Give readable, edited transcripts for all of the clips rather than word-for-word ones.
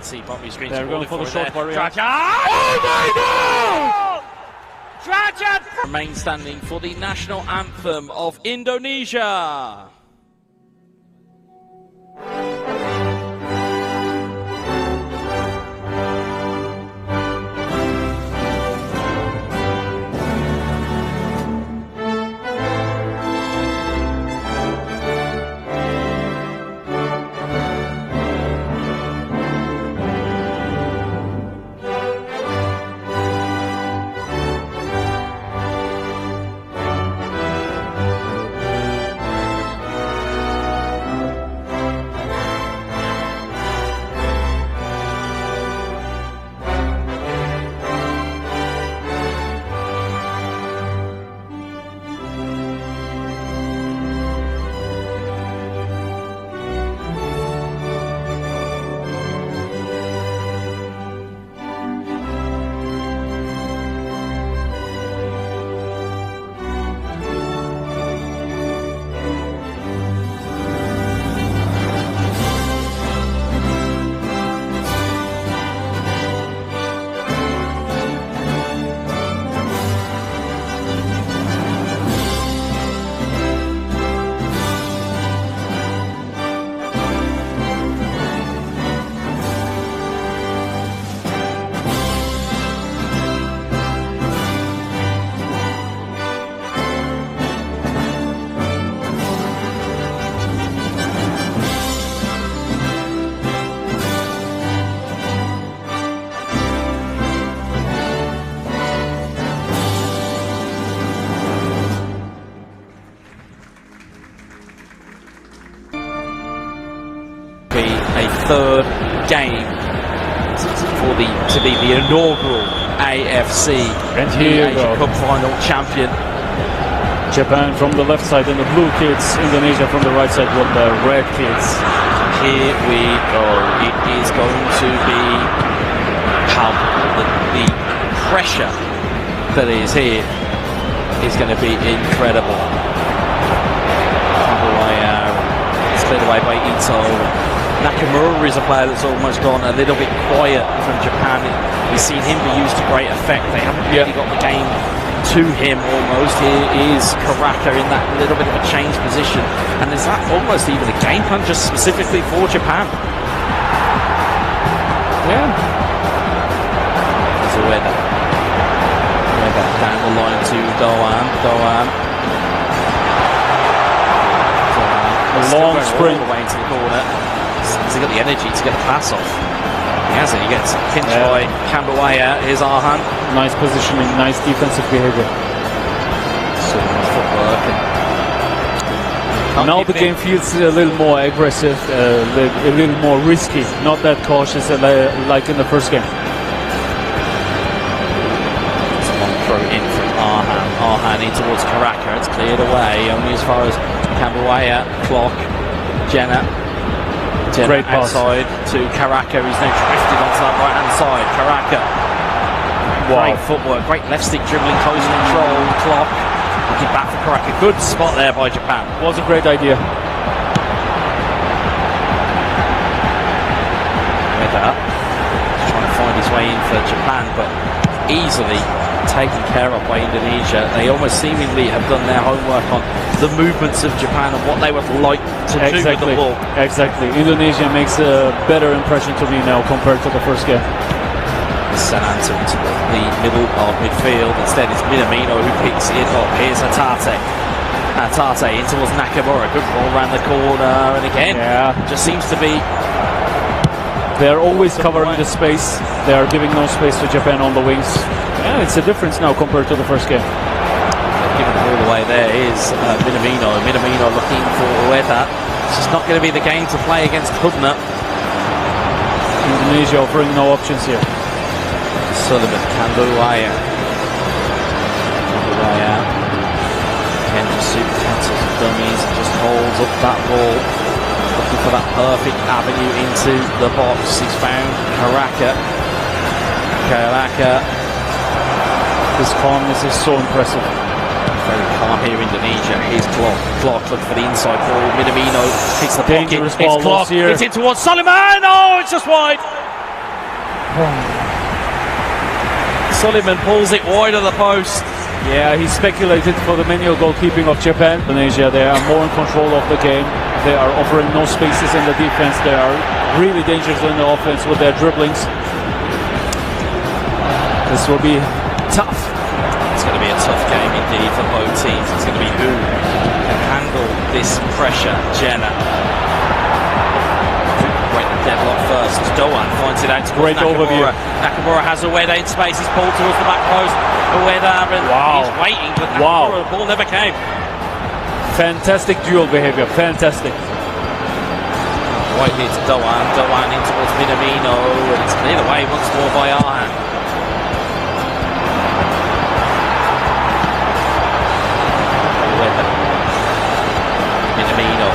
see bottom screen. They're going for the short barrier. Oh my God! Remain standing for the national anthem of Indonesia. A third game to be the inaugural AFC and here you go. Cup final champion. Japan from the left side and the blue kids, Indonesia from the right side with the red kids. Here we go. It is going to be palpable. The pressure that is here is going to be incredible. Cleared away by Ito. Nakamura is a player that's almost gone a little bit quiet from Japan. We've seen him be used to great effect. They haven't really got the game to him almost. Here is Karaka in that little bit of a changed position. And is that almost even a game plan just specifically for Japan? Yeah. There's a weather down the line to Doan. A long sprint all the way into the corner. Has he got the energy to get the pass off? He hasn't. He gets pinched by Cambodia. Here's Arhan. Nice positioning, nice defensive behavior. So footwork. Now the game feels a little more aggressive, a little more risky, not that cautious like in the first game. It's a long throw in from Arhan. Arhan in towards Karaka. It's cleared away only as far as Cambodia, clock, Jenna great outside to Karaka, who's now drifted onto that right hand side. Karaka, great footwork, great left stick dribbling, close control, clock, looking back for Karaka. Good spot there by Japan. Was a great idea. Just trying to find his way in for Japan, but easily taken care of by Indonesia. They almost seemingly have done their homework on the movements of Japan and what they would like to do with the ball. Exactly. Indonesia makes a better impression to me now compared to the first game. Sananta into the middle of midfield. Instead it's Minamino who picks it up. Here's Hatate. Hatate in towards Nakamura. Good ball around the corner, and again just seems to be... They're always covering the space. They are giving no space to Japan on the wings. Yeah, it's a difference now compared to the first game. Given all the way there is Minamino. Minamino looking for Ueda. It's just not going to be the game to play against Hubner. Indonesia offering no options here. Sullivan, Cambodia. Again, just super cancels the dummies and just holds up that ball. Looking for that perfect avenue into the box. He's found Karaka. His calmness is so impressive. Very calm here, Indonesia. Here's Clock. Clock looking for the inside ball. Minamino takes the pocket. Dangerous ball It's Clock. here. It's in towards Suleiman. Oh, it's just wide. Suleiman pulls it wide of the post. Yeah, he speculated for the manual goalkeeping of Japan. Indonesia, they are more in control of the game. They are offering no spaces in the defense. They are really dangerous in the offense with their dribblings. This will be tough. It's going to be a tough game indeed for both teams. It's going to be who can handle this pressure. Jenna. Break the deadlock first. Doan finds it out. Great overview. Nakamura has Ueda in space. He's pulled towards the back post. Ueda, and he's waiting, but Nakamura, the ball never came. Fantastic dual behavior. Fantastic. Right here to Doan. Doan in towards Minamino, and it's cleared away once more by Arhan. Minamino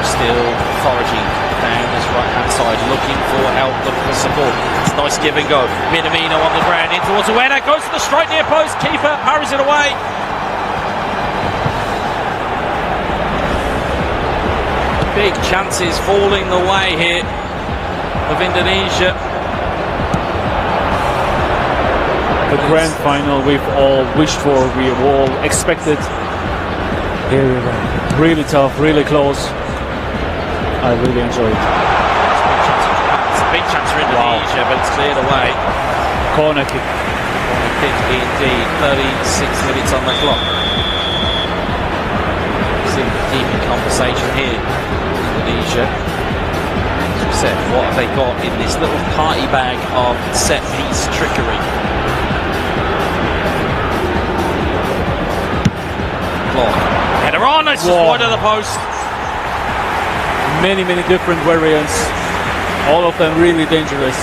still foraging down this right hand side, looking for help, looking for support. It's a nice give and go. Minamino on the ground in towards Ueda, goes to the strike near post, keeper parries it away. Big chances falling the way here of Indonesia. The grand final we've all wished for, we all expected. Here we go. Really tough, really close. I really enjoyed it. It's a big chance for Indonesia, but it's cleared away. Corner kick. Corner kick indeed. 36 minutes on the clock. Seem deep in conversation here. Indonesia. As we said, what have they got in this little party bag of set piece trickery? Header on, it's just wide of the post. Many different variants, all of them really dangerous.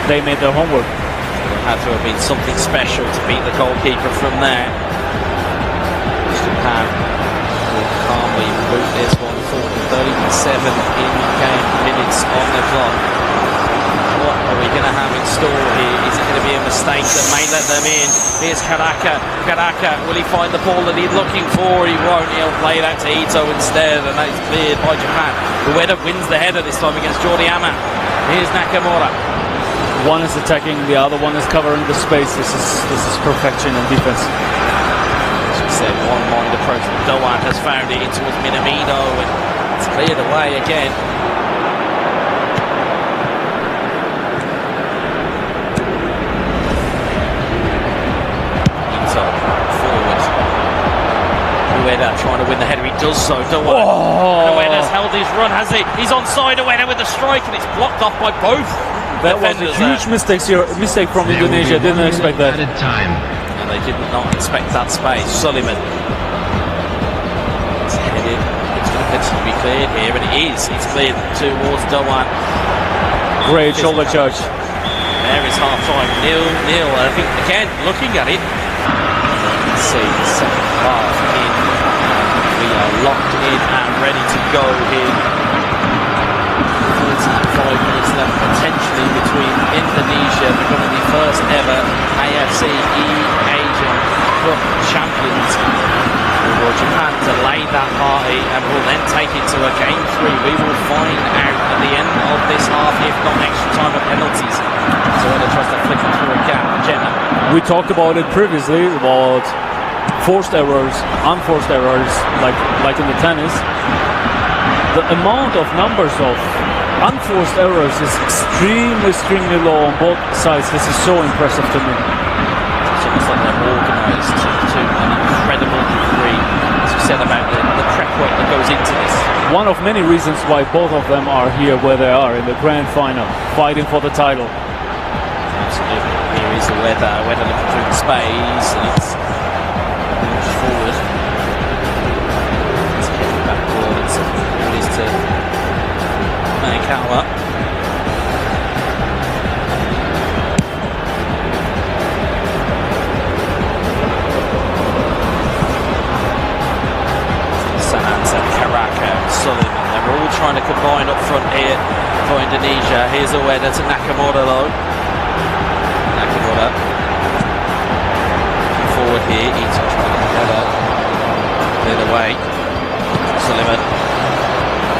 They made their homework. It had to have been something special to beat the goalkeeper from there. Japan will calmly boot this one. 37 in-game minutes on the clock. What are we going to have in store here? Is it going to be a mistake that may let them in? Here's Karaka. Karaka, will he find the ball that he's looking for? He won't. He'll play it out to Ito instead, and that is cleared by Japan. Ueda wins the header this time against Jordi Ama. Here's Nakamura. One is attacking, the other one is covering the space. This is perfection in defense. As we said, one-mind approach. Doan has found it in towards Minamino, and it's cleared away again. Ueda trying to win the header, he does so. Ueda's held his run, has he? He's onside, Ueda with the strike, and it's blocked off by both. That was a huge mistake from Indonesia. Didn't expect that. And they did not expect that space. Suleiman. It's headed. It's going to potentially be cleared here, and it is. It's cleared towards Doan. Great shoulder charge. There is half time. 0-0. I think again, looking at it. Let's see the second half in. We are locked in and ready to go here. 45 minutes left potentially between Indonesia becoming the first ever AFC Asian Cup champions. Will Japan delay that party and will then take it to a game 3. We will find out at the end of this half, if not extra time of penalties. So Ella tries to flick it through a gap. Jenna. We talked about it previously about forced errors, unforced errors, like in the tennis. The amount of numbers of unforced errors is extremely low on both sides. This is so impressive to me. It's almost like they're organised to an incredible degree, as we said about the prep work that goes into this. One of many reasons why both of them are here where they are in the grand final, fighting for the title. Absolutely. Here is the weather looking through the space, and it's launched forward. It's heading backwards, and it is to Manikawa. Sananta, Karaka, Suleiman, they're all trying to combine up front here for Indonesia. Here's Ueda to Nakamura though. Nakamura forward here, Ito trying to get the header cleared away. Suleiman,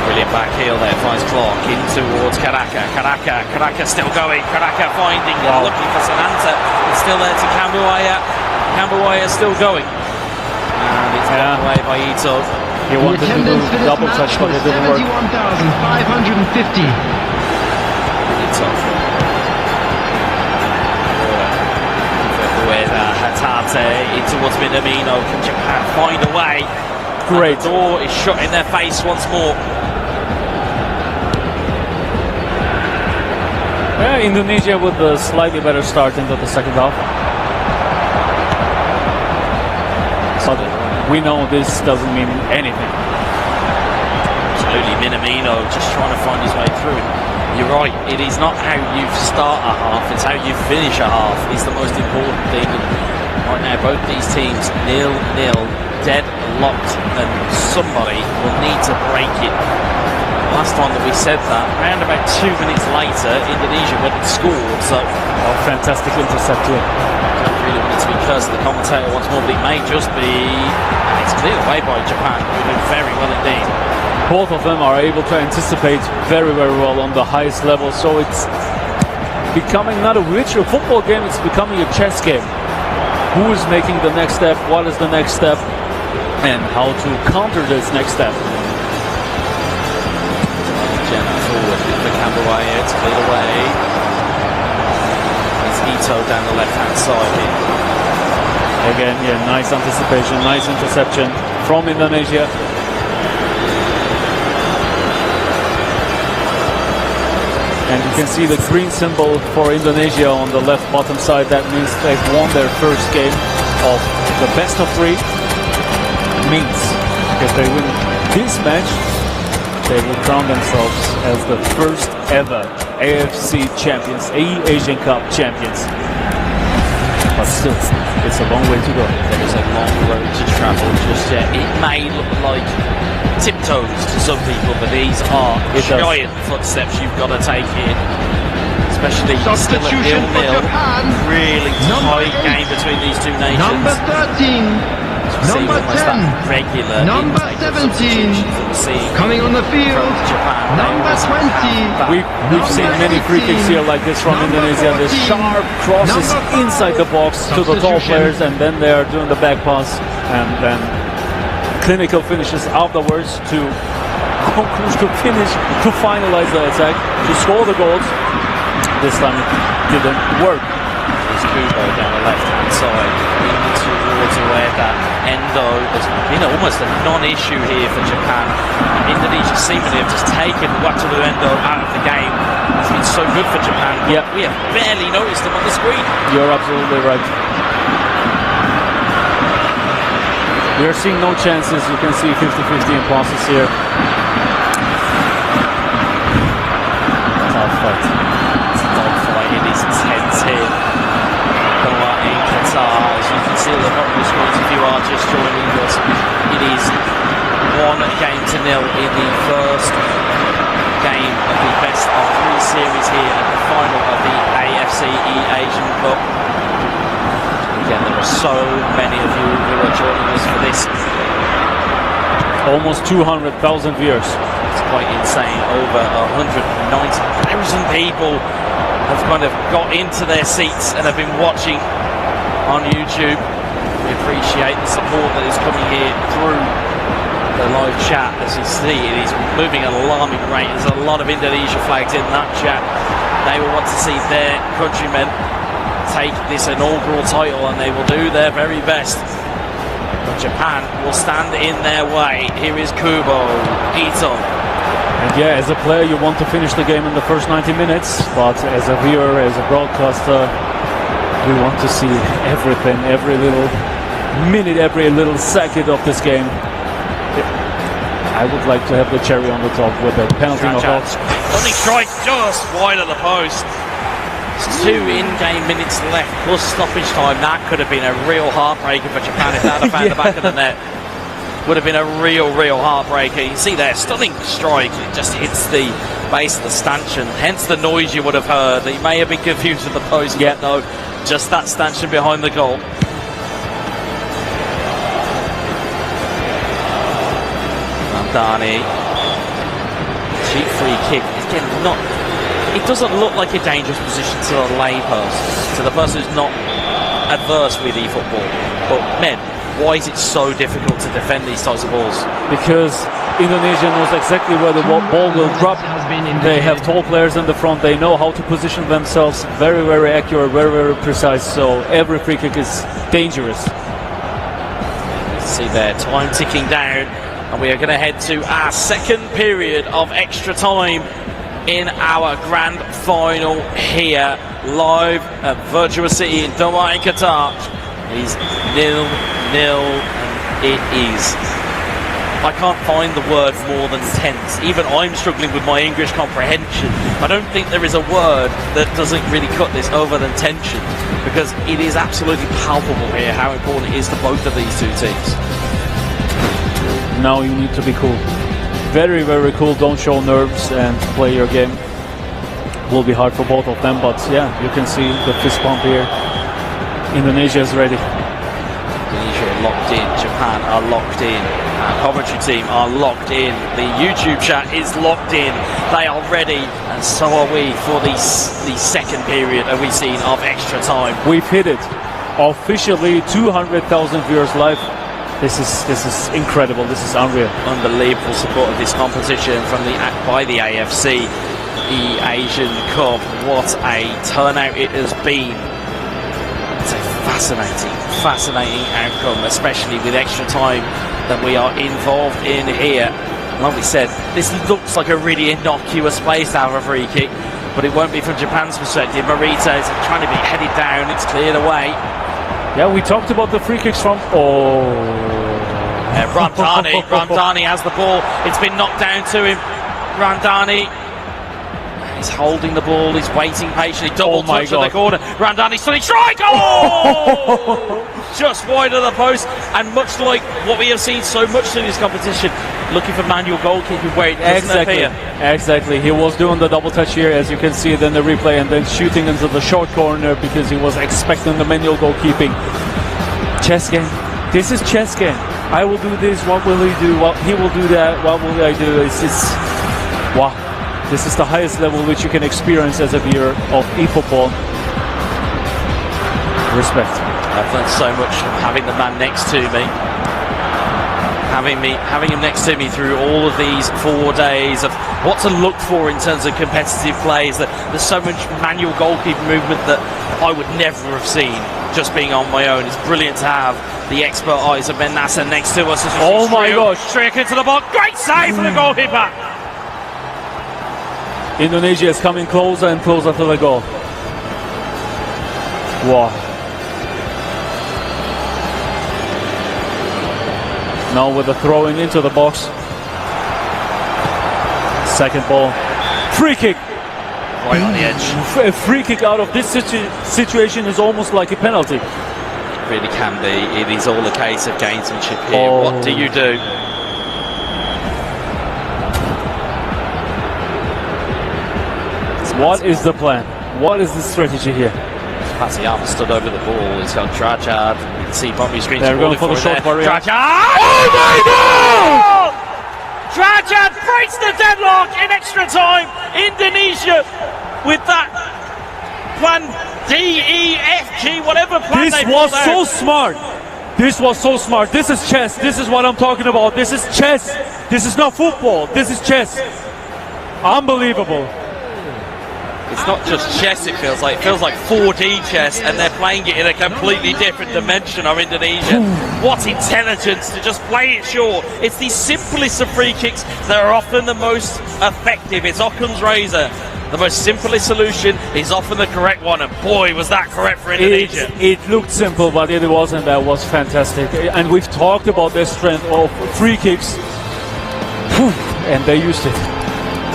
Brilliant back heel there, finds Clark in towards Karaka. Karaka still going. Karaka finding, looking for Sananta. It's still there to Kambuaya. Kambuaya still going. And it's blocked away by Ito. He wanted to do double touch, but it didn't work. 71,550. Ito. Hatate in towards Minamino. Can Japan find a way? Great. And the door is shut in their face once more. Yeah, Indonesia with a slightly better start into the second half. So we know this doesn't mean anything. Absolutely, Minamino just trying to find his way through. You're right, it is not how you start a half, it's how you finish a half is the most important thing. And right now, both these teams 0-0, deadlocked, and somebody will need to break it. Last time that we said that, around about 2 minutes later, Indonesia went and scored, so... Oh, fantastic intercept here. I don't really want it to be cursed the commentator once more, but it may just be... It's cleared away by Japan, who do very well indeed. Both of them are able to anticipate very, very well on the highest level, so it's becoming not a virtual football game, it's becoming a chess game. Who is making the next step, what is the next step, and how to counter this next step. Jenna forward with the Kambuaya, it's cleared away. It's Ito down the left-hand side here. Again, yeah, nice anticipation, nice interception from Indonesia. And you can see the green symbol for Indonesia on the left bottom side. That means they've won their first game of the best of 3. Means if they win this match, they will crown themselves as the first ever AFC champions, Asian Cup champions. But still, it's a long way to go. There is a long road to travel just yet. It may look like tiptoes to some people, but these are giant footsteps you've got to take here. Especially still at 0-0. Really tight game between these two nations. Number 13. Number 10. Regular Number 17. Coming on the field. Number 20. We've seen many free kicks here like this from Indonesia. The sharp crosses inside the box to the tall players, and then they are doing the back pass, and then clinical finishes afterwards to finish, to finalize the attack, to score the goals. This time it didn't work. There's Kubo down the left-hand side, in towards Ueda. Endo, there's been almost a non-issue here for Japan. Indonesia seemingly have just taken Wataru Endo out of the game. It's been so good for Japan, but we have barely noticed him on the screen. You're absolutely right. We are seeing no chances. You can see 50-50 in passes here. Tough fight. It's a dogfight. It is intense here. In Qatar, as you can see at the bottom of the screen, if you are just joining us, it is 1-0 in the first game of the best of 3 series here at the final of the AFC Asian Cup. Again, there are so many of you who are joining us for this. Almost 200,000 viewers. It's quite insane. Over 190,000 people have kind of got into their seats and have been watching on YouTube. We appreciate the support that is coming here through the live chat. As you see, it is moving at an alarming rate. There's a lot of Indonesia flags in that chat. They will want to see their countrymen take this inaugural title, and they will do their very best. But Japan will stand in their way. Here is Kubo, Ito. And yeah, as a player, you want to finish the game in the first 90 minutes, but as a viewer, as a broadcaster, we want to see everything, every little minute, every little second of this game. I would like to have the cherry on the top with a penalty knockout. Stunning strike just wide of the post. 2 in-game minutes left plus stoppage time. That could have been a real heartbreaker for Japan if that had found the back of the net. Would have been a real heartbreaker. You see there, stunning strike. It just hits the base of the stanchion. Hence the noise you would have heard. You may have been confused with the post. Yeah, no, just that stanchion behind the goal. Dani cheap free kick. Again, it doesn't look like a dangerous position to the layperson, to the person who's not adverse with eFootball. But men, why is it so difficult to defend these types of balls? Because Indonesia knows exactly where the ball will drop. They have tall players in the front. They know how to position themselves. Very, very accurate, very, very precise. So every free kick is dangerous. See there, time ticking down, and we are going to head to our second period of extra time in our grand final here, live at Virtua City in Doha in Qatar. It is 0-0, and it is. I can't find the word more than tense. Even I'm struggling with my English comprehension. I don't think there is a word that doesn't really cut this other than tension, because it is absolutely palpable here how important it is to both of these two teams. Now you need to be cool. Very, very cool. Don't show nerves and play your game. Will be hard for both of them, but yeah, you can see the fist pump here. Indonesia is ready. Indonesia are locked in. Japan are locked in. Our commentary team are locked in. The YouTube chat is locked in. They are ready, and so are we for the second period, have we seen, of extra time. We've hit it. Officially 200,000 viewers live. This is incredible. This is unreal. Unbelievable support of this competition by the AFC Asian Cup. What a turnout it has been. It's a fascinating outcome, especially with extra time that we are involved in here. Like we said, this looks like a really innocuous place to have a free kick, but it won't be from Japan's perspective. Morita is trying to be headed down. It's cleared away. Yeah, we talked about the free kicks from... Ramdani has the ball. It's been knocked down to him. Ramdani, he's holding the ball. He's waiting patiently. Double touch in the corner. Ramdani suddenly strike. Oh! Just wide of the post. And much like what we have seen so much in this competition, looking for manual goalkeeping where it doesn't appear. Exactly. He was doing the double touch here, as you can see it in the replay, and then shooting into the short corner because he was expecting the manual goalkeeping. Chess game. This is chess game. I will do this. What will he do? What he will do that. What will I do? It's wow. This is the highest level which you can experience as a viewer of eFootball. Respect. I've learned so much from having the man next to me. Having him next to me through all of these 4 days of what to look for in terms of competitive plays. That there's so much manual goalkeeping movement that I would never have seen just being on my own. It's brilliant to have the expert eyes of Ben Nasser next to us. Oh my gosh! Straight into the box. Great save for the goalkeeper. Indonesia is coming closer and closer to the goal. Wow. Now with the throwing into the box. Second ball. Free kick. Right on the edge. A free kick out of this situation is almost like a penalty. It really can be. It is all a case of gamesmanship here. What do you do? What is the plan? What is the strategy here? Pasiyama stood over the ball. He's got Drajad. You can see Bobby screen. They're going for the short barrier. Drajad! Oh my God! Drajad breaks the deadlock in extra time. Indonesia with that plan D, E, F, G, whatever plan This was so smart. This was so smart. This is chess. This is what I'm talking about. This is chess. This is not football. This is chess. Unbelievable. It's not just chess, it feels like. It feels like 4D chess, and they're playing it in a completely different dimension of Indonesia. What intelligence to just play it short. It's the simplest of free kicks that are often the most effective. It's Occam's razor. The most simplest solution is often the correct one, and boy, was that correct for Indonesia. It looked simple, but it wasn't. That was fantastic. And we've talked about their strength of free kicks, and they used it.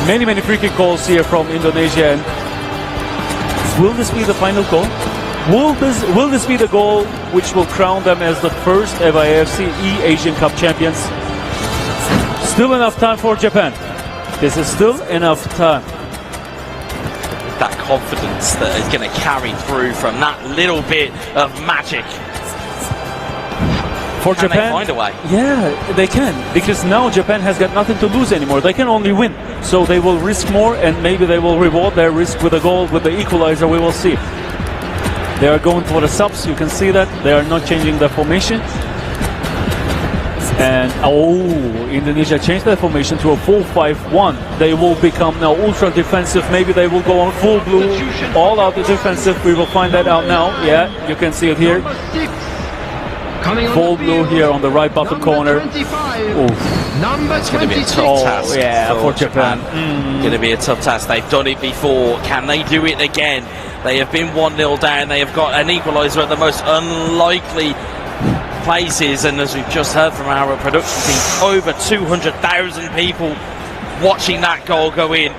Many free kick goals here from Indonesia. And will this be the final goal? Will this be the goal which will crown them as the first ever AFC Asian Cup champions? Still enough time for Japan. This is still enough time. That confidence that is going to carry through from that little bit of magic. For Can Japan, they find a way? Yeah, they can, because now Japan has got nothing to lose anymore. They can only win, so they will risk more, and maybe they will reward their risk with a goal, with the equalizer. We will see. They are going for the subs. You can see that they are not changing the formation. And Indonesia changed their formation to a 4-5-1. They will become now ultra defensive. Maybe they will go on full blue, all out the defensive. We will find that out now. Yeah, you can see it here. Full blue here on the right bottom corner. Number 22. Going to be a tough task for Japan. Going to be a tough task. They've done it before. Can they do it again? They have been 1-0 down. They have got an equaliser at the most unlikely places, and as we've just heard from our production team, over 200,000 people watching that goal go in.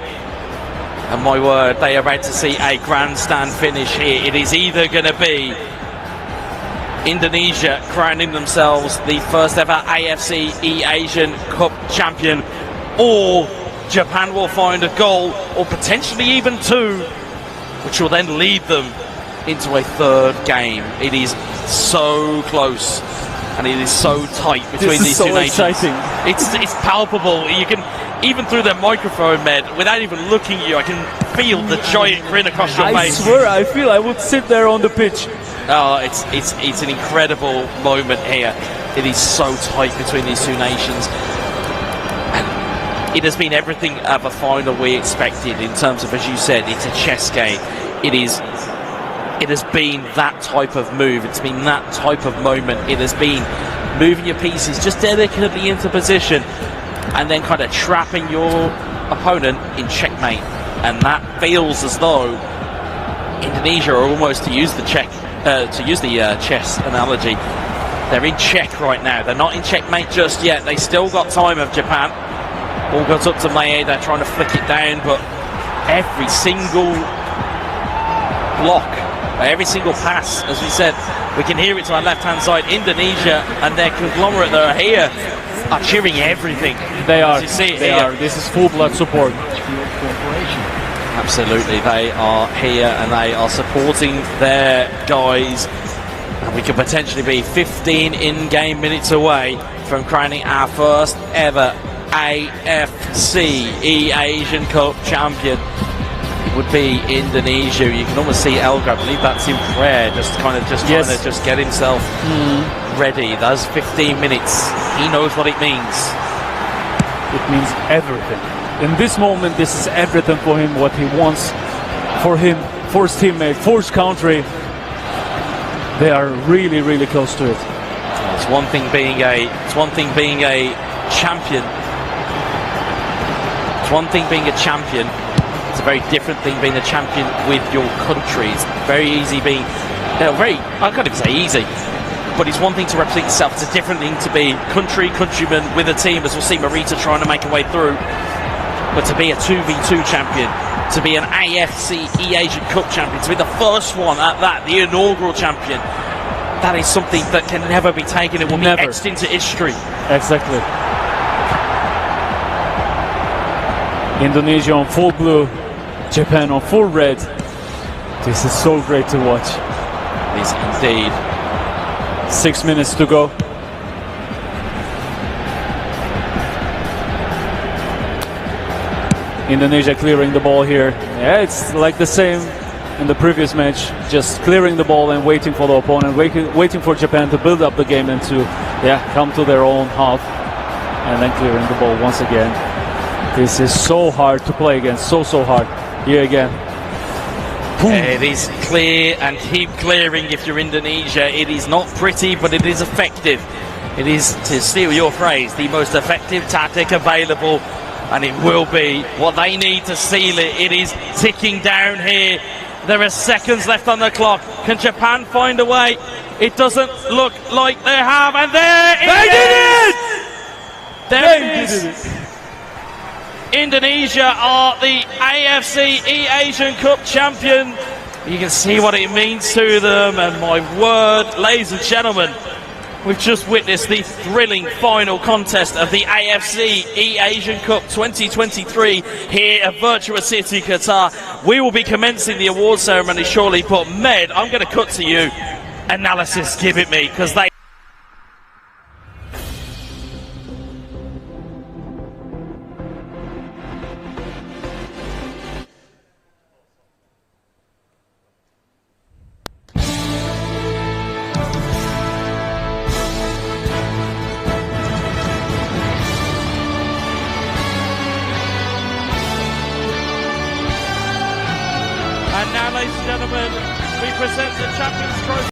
And my word, they are about to see a grandstand finish here. It is either going to be Indonesia crowning themselves the first ever AFC Asian Cup champion, or Japan will find a goal, or potentially even two, which will then lead them into a third game. It is so close, and it is so tight between these two nations. Exciting. It's palpable. You can, even through their microphone, Med, without even looking at you, I can feel the giant grin across your face. I swear, I feel I would sit there on the pitch. Oh, it's an incredible moment here. It is so tight between these two nations. And it has been everything of a final we expected in terms of, as you said, it's a chess game. It has been that type of move. It's been that type of moment. It has been moving your pieces just delicately into position and then kind of trapping your opponent in checkmate. And that feels as though Indonesia are almost, to use the chess analogy, they're in check right now. They're not in checkmate just yet. They still got time of Japan. Ball goes up to Maeda, trying to flick it down, but every single block, every single pass, as we said, we can hear it to our left-hand side. Indonesia and their conglomerate that are here are cheering everything. They are. You see it they here. are. This is full-blood support. Absolutely, they are here and they are supporting their guys. And we could potentially be 15 in-game minutes away from crowning our first ever AFC Asian Cup champion. It would be Indonesia. You can almost see Elgar, I believe that's in prayer, just trying to get himself ready. Those 15 minutes, he knows what it means. It means everything. In this moment, this is everything for him, what he wants for him, for his teammate, for his country. They are really, really close to it. It's one thing being a champion. It's one thing being a champion. It's a very different thing being a champion with your country. It's very easy being, I can't even say easy, but it's one thing to represent yourself. It's a different thing to be countryman with a team, as we'll see Marita trying to make her way through. But to be a 2v2 champion, to be an AFC Asian Cup champion, to be the first one at that, the inaugural champion, that is something that can never be taken. It will be etched into history. Exactly. Indonesia on full blue, Japan on full red. This is so great to watch. It is indeed. 6 minutes to go. Indonesia clearing the ball here. Yeah, it's like the same in the previous match, just clearing the ball and waiting for the opponent, waiting for Japan to build up the game and to come to their own half, and then clearing the ball once again. This is so hard to play against, so hard. Here again. It is clear and keep clearing if you're Indonesia. It is not pretty, but it is effective. It is, to steal your phrase, the most effective tactic available. And it will be what they need to seal it. It is ticking down here. There are seconds left on the clock. Can Japan find a way? It doesn't look like they have. And there it is! There it is! Indonesia are the AFC Asian Cup champion. You can see what it means to them. And my word, ladies and gentlemen, we've just witnessed the thrilling final contest of the AFC Asian Cup 2023 here at Virtua City, Qatar. We will be commencing the award ceremony shortly, but Med, I'm going to cut to you. Analysis, give it me, because they... now, ladies and gentlemen, we present the Champions Trophy.